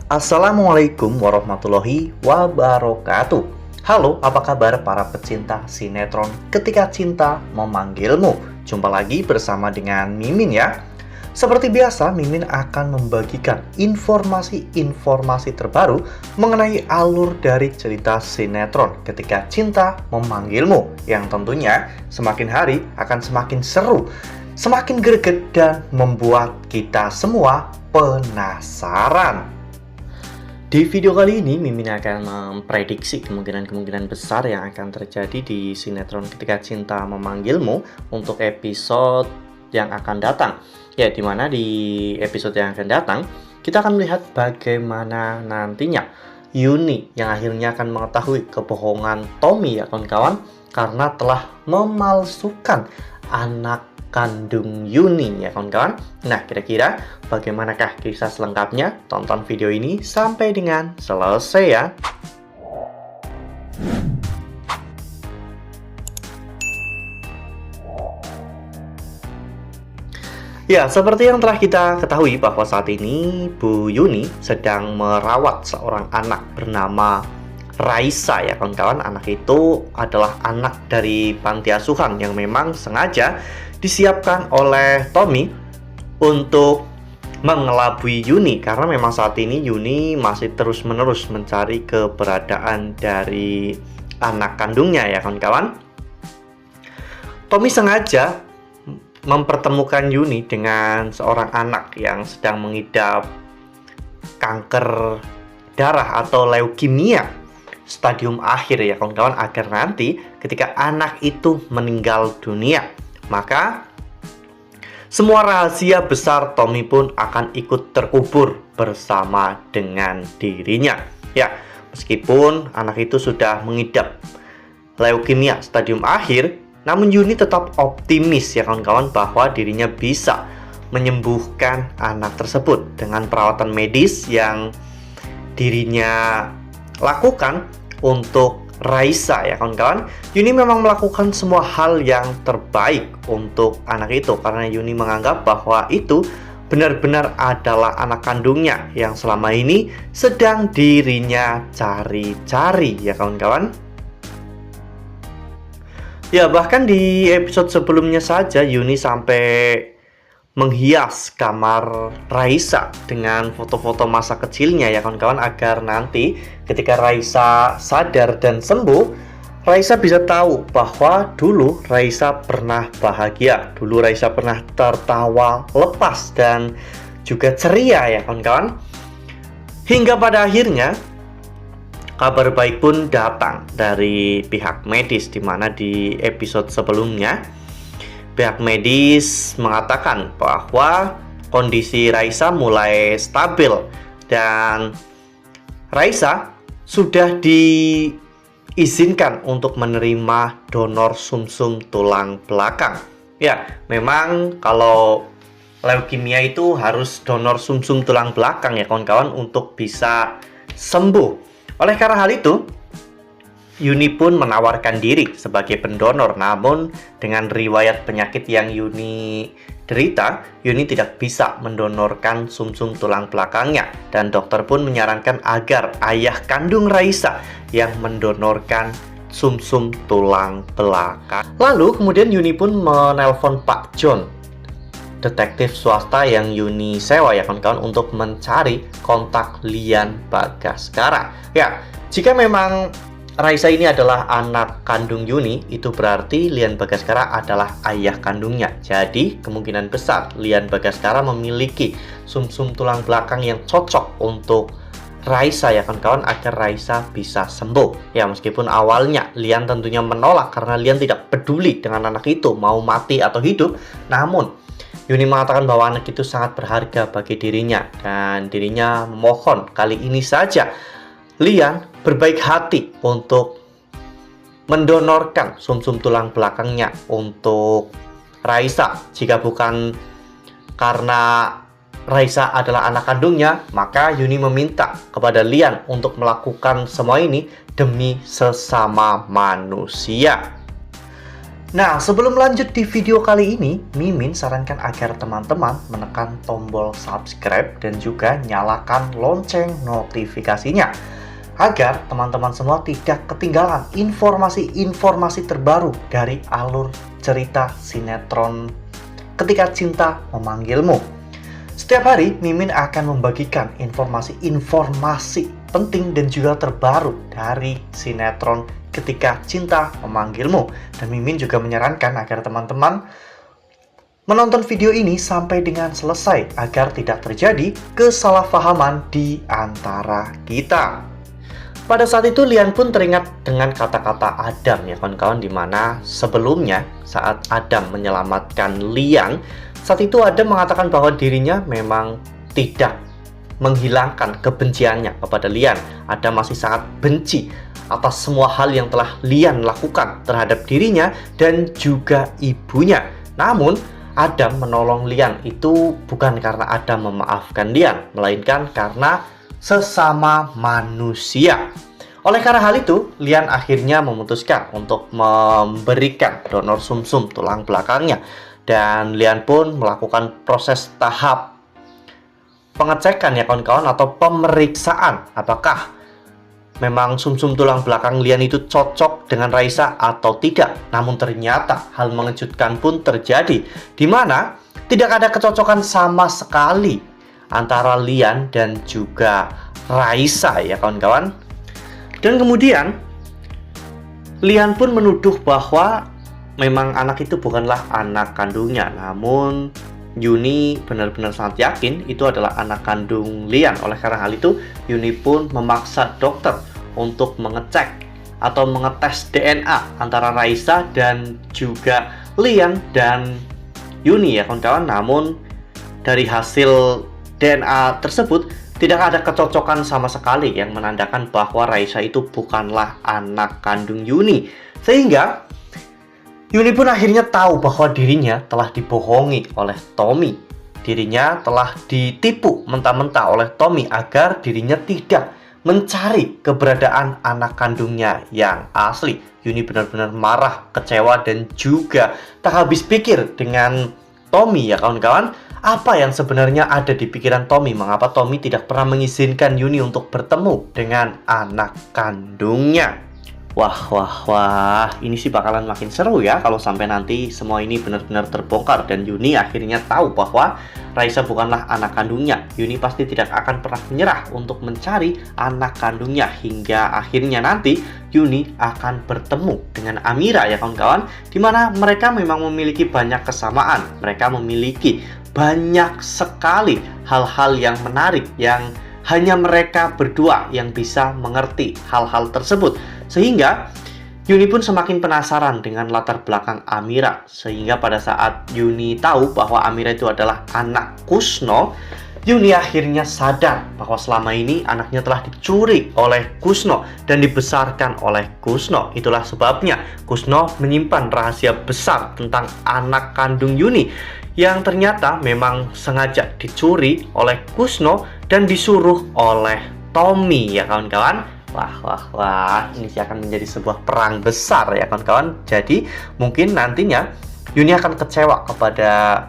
Assalamualaikum warahmatullahi wabarakatuh. Halo, apa kabar para pecinta sinetron Ketika Cinta Memanggilmu? Jumpa lagi bersama dengan Mimin ya. Seperti biasa, Mimin akan membagikan informasi-informasi terbaru mengenai alur dari cerita sinetron Ketika Cinta Memanggilmu, yang tentunya semakin hari akan semakin seru, semakin greget, dan membuat kita semua penasaran. Di video kali ini, Mimin akan memprediksi kemungkinan-kemungkinan besar yang akan terjadi di sinetron Ketika Cinta Memanggilmu untuk episode yang akan datang. Ya, dimana di episode yang akan datang, kita akan melihat bagaimana nantinya Yuni yang akhirnya akan mengetahui kebohongan Tommy ya kawan-kawan, karena telah memalsukan anak kandung Yuni ya kawan-kawan. Nah, kira-kira bagaimanakah kisah selengkapnya? Tonton video ini sampai dengan selesai ya. Ya, seperti yang telah kita ketahui bahwa saat ini Bu Yuni sedang merawat seorang anak bernama Raisa ya kawan-kawan. Anak itu adalah anak dari panti asuhan yang memang sengaja disiapkan oleh Tommy untuk mengelabui Yuni, karena memang saat ini Yuni masih terus-menerus mencari keberadaan dari anak kandungnya ya kawan-kawan. Tommy sengaja mempertemukan Yuni dengan seorang anak yang sedang mengidap kanker darah atau leukemia stadium akhir ya kawan-kawan, agar nanti ketika anak itu meninggal dunia, maka semua rahasia besar Tommy pun akan ikut terkubur bersama dengan dirinya. Ya, meskipun anak itu sudah mengidap leukemia stadium akhir, namun Yuni tetap optimis ya kawan-kawan bahwa dirinya bisa menyembuhkan anak tersebut dengan perawatan medis yang dirinya lakukan untuk Raisa ya kawan-kawan. Yuni memang melakukan semua hal yang terbaik untuk anak itu, karena Yuni menganggap bahwa itu benar-benar adalah anak kandungnya yang selama ini sedang dirinya cari-cari ya kawan-kawan. Ya, bahkan di episode sebelumnya saja Yuni sampai menghias kamar Raisa dengan foto-foto masa kecilnya ya kawan-kawan, agar nanti ketika Raisa sadar dan sembuh, Raisa bisa tahu bahwa dulu Raisa pernah bahagia, dulu Raisa pernah tertawa lepas dan juga ceria ya kawan-kawan. Hingga pada akhirnya kabar baik pun datang dari pihak medis, di mana di episode sebelumnya pihak medis mengatakan bahwa kondisi Raisa mulai stabil dan Raisa sudah diizinkan untuk menerima donor sumsum tulang belakang. Ya, memang kalau leukemia itu harus donor sumsum tulang belakang ya kawan-kawan untuk bisa sembuh. Oleh karena hal itu, Yuni pun menawarkan diri sebagai pendonor, namun dengan riwayat penyakit yang Yuni derita, Yuni tidak bisa mendonorkan sumsum tulang belakangnya, dan dokter pun menyarankan agar ayah kandung Raisa yang mendonorkan sumsum tulang belakang. Lalu kemudian Yuni pun menelpon Pak John, detektif swasta yang Yuni sewa ya kawan-kawan, untuk mencari kontak Lian Bagaskara. Ya, jika memang Raisa ini adalah anak kandung Yuni, itu berarti Lian Bagaskara adalah ayah kandungnya. Jadi kemungkinan besar Lian Bagaskara memiliki sumsum tulang belakang yang cocok untuk Raisa ya kawan-kawan, agar Raisa bisa sembuh. Ya, meskipun awalnya Lian tentunya menolak karena Lian tidak peduli dengan anak itu mau mati atau hidup, namun Yuni mengatakan bahwa anak itu sangat berharga bagi dirinya, dan dirinya memohon kali ini saja Lian berbaik hati untuk mendonorkan sumsum tulang belakangnya untuk Raisa. Jika bukan karena Raisa adalah anak kandungnya, maka Yuni meminta kepada Lian untuk melakukan semua ini demi sesama manusia. Nah, sebelum lanjut di video kali ini, Mimin sarankan agar teman-teman menekan tombol subscribe dan juga nyalakan lonceng notifikasinya, agar teman-teman semua tidak ketinggalan informasi-informasi terbaru dari alur cerita sinetron Ketika Cinta Memanggilmu. Setiap hari, Mimin akan membagikan informasi-informasi penting dan juga terbaru dari sinetron Ketika Cinta Memanggilmu. Dan Mimin juga menyarankan agar teman-teman menonton video ini sampai dengan selesai agar tidak terjadi kesalahpahaman di antara kita. Pada saat itu Lian pun teringat dengan kata-kata Adam ya kawan-kawan, dimana sebelumnya saat Adam menyelamatkan Lian, saat itu Adam mengatakan bahwa dirinya memang tidak menghilangkan kebenciannya kepada Lian. Adam masih sangat benci atas semua hal yang telah Lian lakukan terhadap dirinya dan juga ibunya. Namun Adam menolong Lian itu bukan karena Adam memaafkan Lian, melainkan karena sesama manusia. Oleh karena hal itu, Lian akhirnya memutuskan untuk memberikan donor sumsum tulang belakangnya. Dan Lian pun melakukan proses tahap pengecekan ya kawan-kawan, atau pemeriksaan apakah memang sumsum tulang belakang Lian itu cocok dengan Raisa atau tidak. Namun ternyata hal mengejutkan pun terjadi, di mana tidak ada kecocokan sama sekali antara Lian dan juga Raisa ya kawan-kawan. Dan kemudian Lian pun menuduh bahwa memang anak itu bukanlah anak kandungnya, namun Yuni benar-benar sangat yakin itu adalah anak kandung Lian. Oleh karena hal itu, Yuni pun memaksa dokter untuk mengecek atau mengetes DNA antara Raisa dan juga Lian dan Yuni ya kawan-kawan. Namun dari hasil DNA tersebut tidak ada kecocokan sama sekali yang menandakan bahwa Raisa itu bukanlah anak kandung Yuni. Sehingga Yuni pun akhirnya tahu bahwa dirinya telah dibohongi oleh Tommy. Dirinya telah ditipu mentah-mentah oleh Tommy agar dirinya tidak mencari keberadaan anak kandungnya yang asli. Yuni benar-benar marah, kecewa, dan juga tak habis pikir dengan Tommy ya kawan-kawan. Apa yang sebenarnya ada di pikiran Tommy? Mengapa Tommy tidak pernah mengizinkan Yuni untuk bertemu dengan anak kandungnya? Wah, ini sih bakalan makin seru ya kalau sampai nanti semua ini benar-benar terbongkar dan Yuni akhirnya tahu bahwa Raisa bukanlah anak kandungnya. Yuni pasti tidak akan pernah menyerah untuk mencari anak kandungnya, hingga akhirnya nanti Yuni akan bertemu dengan Amira ya kawan-kawan, dimana mereka memang memiliki banyak kesamaan. Mereka memiliki banyak sekali hal-hal yang menarik yang hanya mereka berdua yang bisa mengerti hal-hal tersebut. Sehingga Yuni pun semakin penasaran dengan latar belakang Amira. Sehingga pada saat Yuni tahu bahwa Amira itu adalah anak Kusno, Yuni akhirnya sadar bahwa selama ini anaknya telah dicuri oleh Kusno dan dibesarkan oleh Kusno. Itulah sebabnya Kusno menyimpan rahasia besar tentang anak kandung Yuni yang ternyata memang sengaja dicuri oleh Kusno dan disuruh oleh Tommy ya kawan-kawan. Wah, ini sih akan menjadi sebuah perang besar ya kawan-kawan. Jadi mungkin nantinya Yuni akan kecewa kepada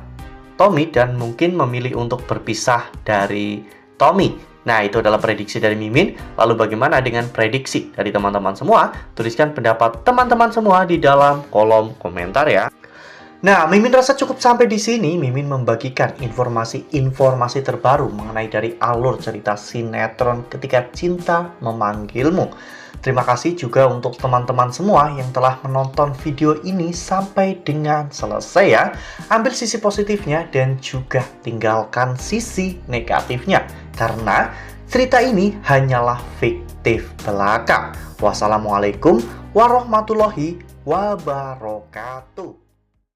Tommy dan mungkin memilih untuk berpisah dari Tommy. Nah, itu adalah prediksi dari Mimin. Lalu bagaimana dengan prediksi dari teman-teman semua? Tuliskan pendapat teman-teman semua di dalam kolom komentar ya. Nah, Mimin rasa cukup sampai di sini. Mimin membagikan informasi-informasi terbaru mengenai dari alur cerita sinetron Ketika Cinta Memanggilmu. Terima kasih juga untuk teman-teman semua yang telah menonton video ini sampai dengan selesai ya. Ambil sisi positifnya dan juga tinggalkan sisi negatifnya, karena cerita ini hanyalah fiktif belaka. Wassalamualaikum warahmatullahi wabarakatuh.